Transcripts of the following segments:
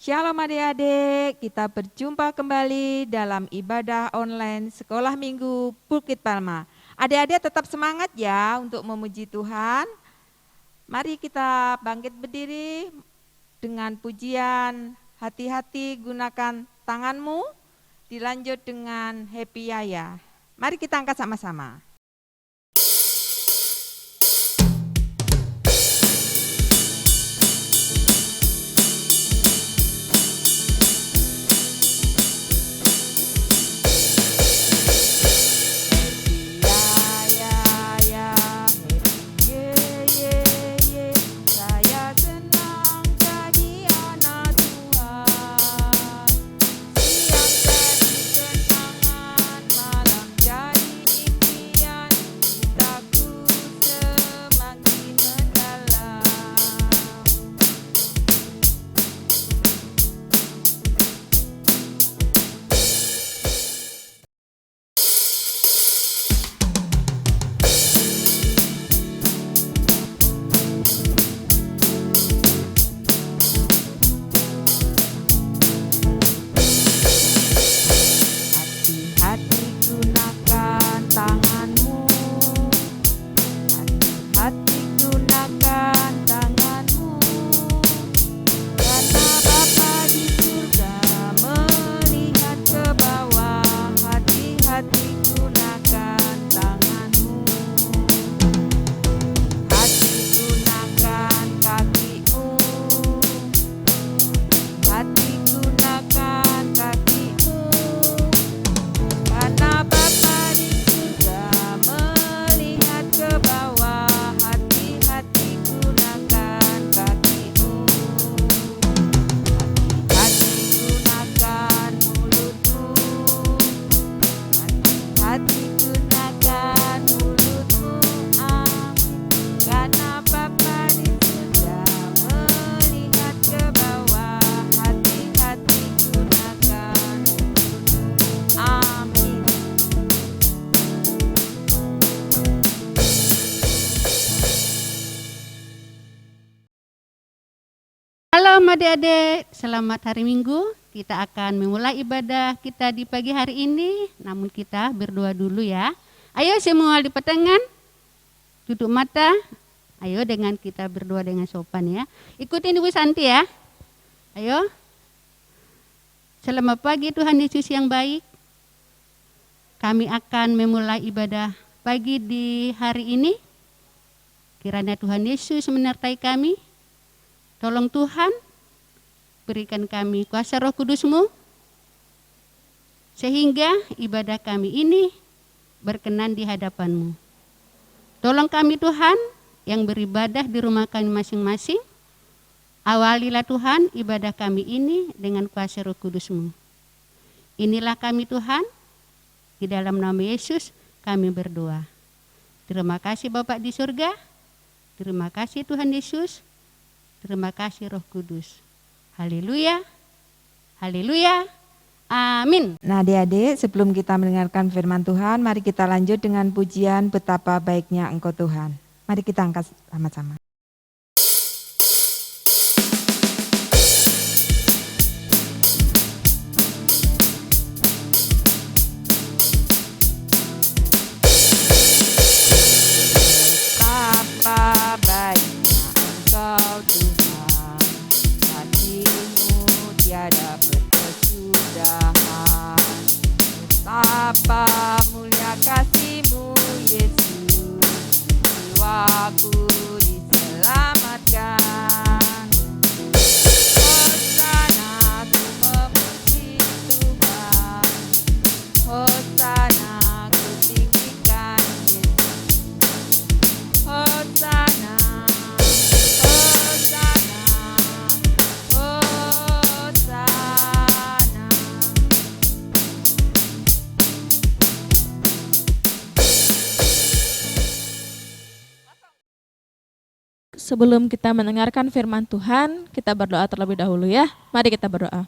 Shalom adik-adik, kita berjumpa kembali dalam ibadah online Sekolah Minggu Bukit Palma. Adik-adik tetap semangat ya untuk memuji Tuhan. Mari kita bangkit berdiri dengan pujian hati-hati gunakan tanganmu, dilanjut dengan Happy Yaya. Mari kita angkat sama-sama. Shalom adik-adik, selamat hari Minggu. Kita akan memulai ibadah kita di pagi hari ini, namun kita berdoa dulu ya. Ayo semua lipat tangan, tutup mata. Ayo dengan kita berdoa dengan sopan ya. Ikutin Ibu Santi ya. Ayo. Selamat pagi Tuhan Yesus yang baik. Kami akan memulai ibadah pagi di hari ini. Kiranya Tuhan Yesus menyertai kami. Tolong Tuhan, berikan kami kuasa Roh Kudus-Mu, sehingga ibadah kami ini berkenan di hadapan-Mu. Tolong kami Tuhan, yang beribadah di rumah kami masing-masing, awalilah Tuhan ibadah kami ini dengan kuasa Roh Kudus-Mu. Inilah kami Tuhan, di dalam nama Yesus kami berdoa. Terima kasih Bapak di surga, terima kasih Tuhan Yesus, terima kasih Roh Kudus. Haleluya, haleluya, amin. Nah adik-adik, sebelum kita mendengarkan firman Tuhan, mari kita lanjut dengan pujian betapa baiknya Engkau Tuhan. Mari kita angkat sama-sama. Betapa baiknya Engkau Tuhan, hatimu tiada berkesudahan. Betapa mulia kasih-Mu Yesus, jiwaku diselamatkan. Hosana ku memuji Tuhan, Hosana ku tinggikan Yesus. Hosana, Hosana, Hosana. Sebelum kita mendengarkan firman Tuhan, kita berdoa terlebih dahulu ya. Mari kita berdoa.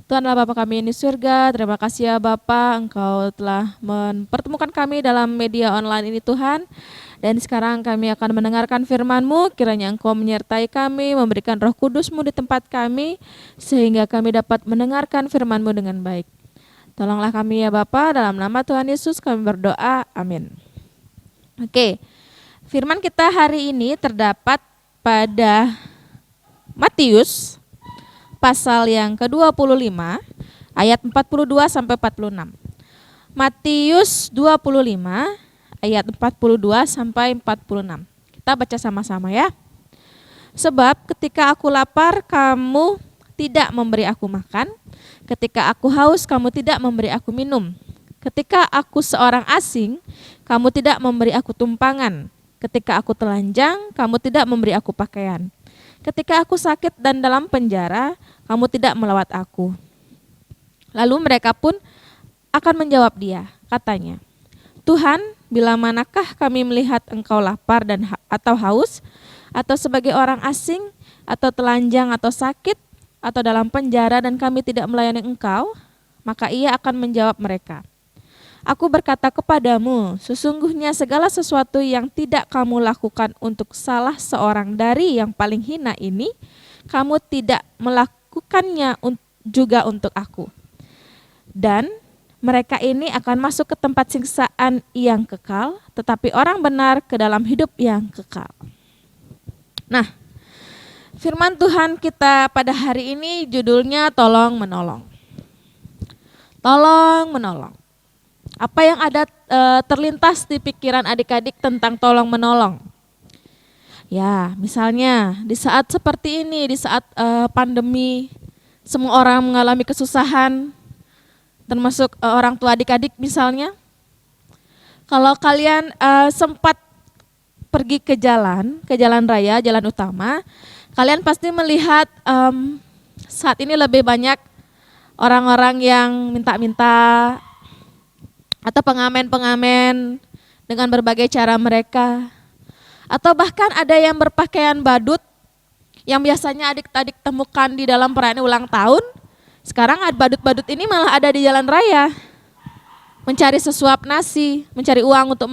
Tuhan adalah Bapa kami yang di surga, terima kasih ya Bapa, Engkau telah mempertemukan kami dalam media online ini Tuhan. Dan sekarang kami akan mendengarkan firman-Mu, kiranya Engkau menyertai kami, memberikan Roh Kudus-Mu di tempat kami, sehingga kami dapat mendengarkan firman-Mu dengan baik. Tolonglah kami ya Bapa, dalam nama Tuhan Yesus kami berdoa, amin. Oke, firman kita hari ini terdapat pada Matius pasal yang ke-25 ayat 42 sampai 46. Matius 25 ayat 42 sampai 46. Kita baca sama-sama ya. Sebab ketika aku lapar kamu tidak memberi aku makan, ketika aku haus kamu tidak memberi aku minum. Ketika aku seorang asing kamu tidak memberi aku tumpangan. Ketika aku telanjang kamu tidak memberi aku pakaian. Ketika aku sakit dan dalam penjara, kamu tidak melawat aku. Lalu mereka pun akan menjawab dia, katanya, Tuhan, bila manakah kami melihat engkau lapar dan atau haus, atau sebagai orang asing, atau telanjang atau sakit, atau dalam penjara dan kami tidak melayani engkau? Maka ia akan menjawab mereka, Aku berkata kepadamu, sesungguhnya segala sesuatu yang tidak kamu lakukan untuk salah seorang dari yang paling hina ini, kamu tidak melakukannya juga untuk aku. Dan mereka ini akan masuk ke tempat siksaan yang kekal, tetapi orang benar ke dalam hidup yang kekal. Nah, firman Tuhan kita pada hari ini judulnya tolong menolong. Tolong menolong. Apa yang ada terlintas di pikiran adik-adik tentang tolong menolong? Ya, misalnya di saat seperti ini, di saat pandemi, semua orang mengalami kesusahan, termasuk orang tua adik-adik misalnya. Kalau kalian sempat pergi ke jalan raya, jalan utama, kalian pasti melihat saat ini lebih banyak orang-orang yang minta-minta, atau pengamen-pengamen dengan berbagai cara mereka. Atau bahkan ada yang berpakaian badut yang biasanya adik-adik temukan di dalam perayaan ulang tahun. Sekarang badut-badut ini malah ada di jalan raya. Mencari sesuap nasi, mencari uang untuk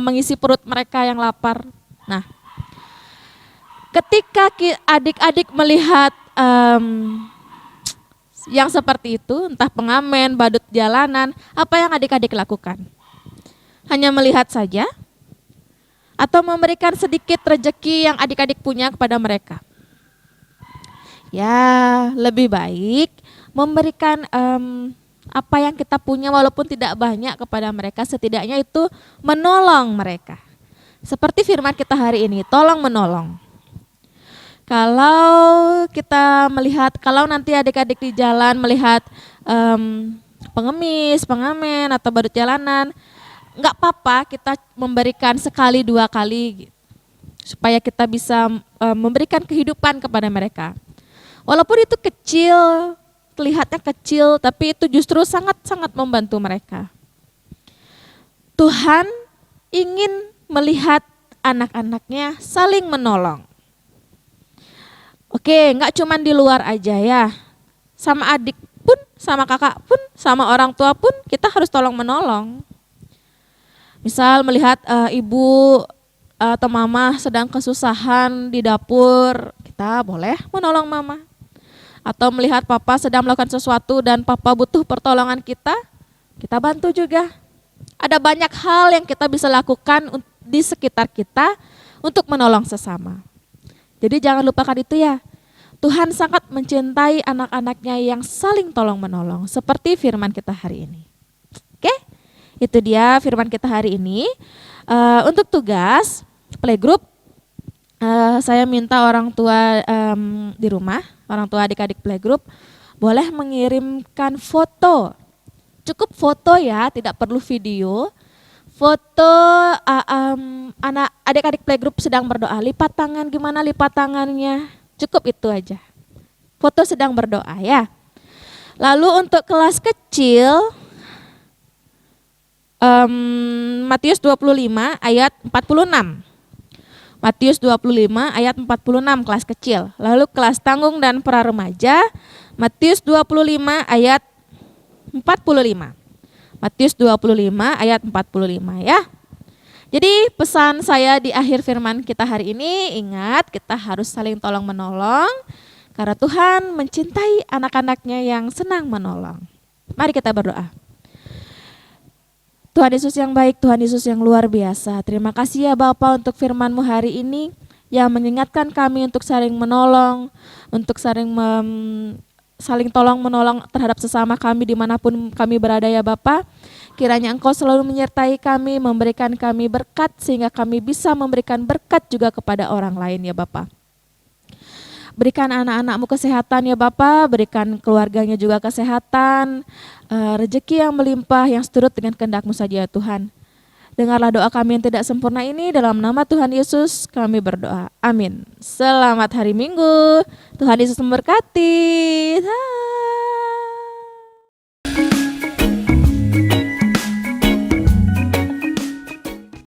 mengisi perut mereka yang lapar. Nah, ketika adik-adik melihat yang seperti itu, entah pengamen, badut jalanan, apa yang adik-adik lakukan? Hanya melihat saja? Atau memberikan sedikit rejeki yang adik-adik punya kepada mereka? Ya, lebih baik memberikan apa yang kita punya walaupun tidak banyak kepada mereka, setidaknya itu menolong mereka. Seperti firman kita hari ini, tolong menolong. Kalau kita melihat, kalau nanti adik-adik di jalan melihat pengemis, pengamen atau badut jalanan, nggak apa-apa kita memberikan sekali dua kali supaya kita bisa memberikan kehidupan kepada mereka. Walaupun itu kecil, terlihatnya kecil, tapi itu justru sangat-sangat membantu mereka. Tuhan ingin melihat anak-anaknya saling menolong. Oke, nggak cuma di luar aja ya, sama adik pun, sama kakak pun, sama orang tua pun kita harus tolong menolong. Misal melihat ibu atau mama sedang kesusahan di dapur, kita boleh menolong mama. Atau melihat papa sedang melakukan sesuatu dan papa butuh pertolongan kita bantu juga. Ada banyak hal yang kita bisa lakukan di sekitar kita untuk menolong sesama. Jadi jangan lupakan itu ya. Tuhan sangat mencintai anak-anaknya yang saling tolong menolong. Seperti firman kita hari ini. Oke, itu dia firman kita hari ini. Untuk tugas playgroup, saya minta orang tua di rumah, orang tua adik-adik playgroup, boleh mengirimkan foto. Cukup foto ya, tidak perlu video. Foto anak adik-adik playgroup sedang berdoa, lipat tangan, gimana lipat tangannya, cukup itu aja. Foto sedang berdoa ya. Lalu untuk kelas kecil, Matius 25 ayat 46. Matius 25 ayat 46 kelas kecil. Lalu kelas tanggung dan pra remaja Matius 25 ayat 45. Matius 25 ayat 45 ya. Jadi pesan saya di akhir firman kita hari ini, ingat kita harus saling tolong menolong karena Tuhan mencintai anak-anaknya yang senang menolong. Mari kita berdoa. Tuhan Yesus yang baik, Tuhan Yesus yang luar biasa. Terima kasih ya Bapa untuk firman-Mu hari ini yang mengingatkan kami untuk saling menolong, untuk saling tolong menolong terhadap sesama kami dimanapun kami berada ya Bapa. Kiranya Engkau selalu menyertai kami, memberikan kami berkat sehingga kami bisa memberikan berkat juga kepada orang lain ya Bapa. Berikan anak-anak-Mu kesehatan ya Bapa, berikan keluarganya juga kesehatan, rezeki yang melimpah yang seturut dengan kehendak-Mu saja ya Tuhan. Dengarlah doa kami yang tidak sempurna ini, dalam nama Tuhan Yesus kami berdoa. Amin. Selamat hari Minggu, Tuhan Yesus memberkati.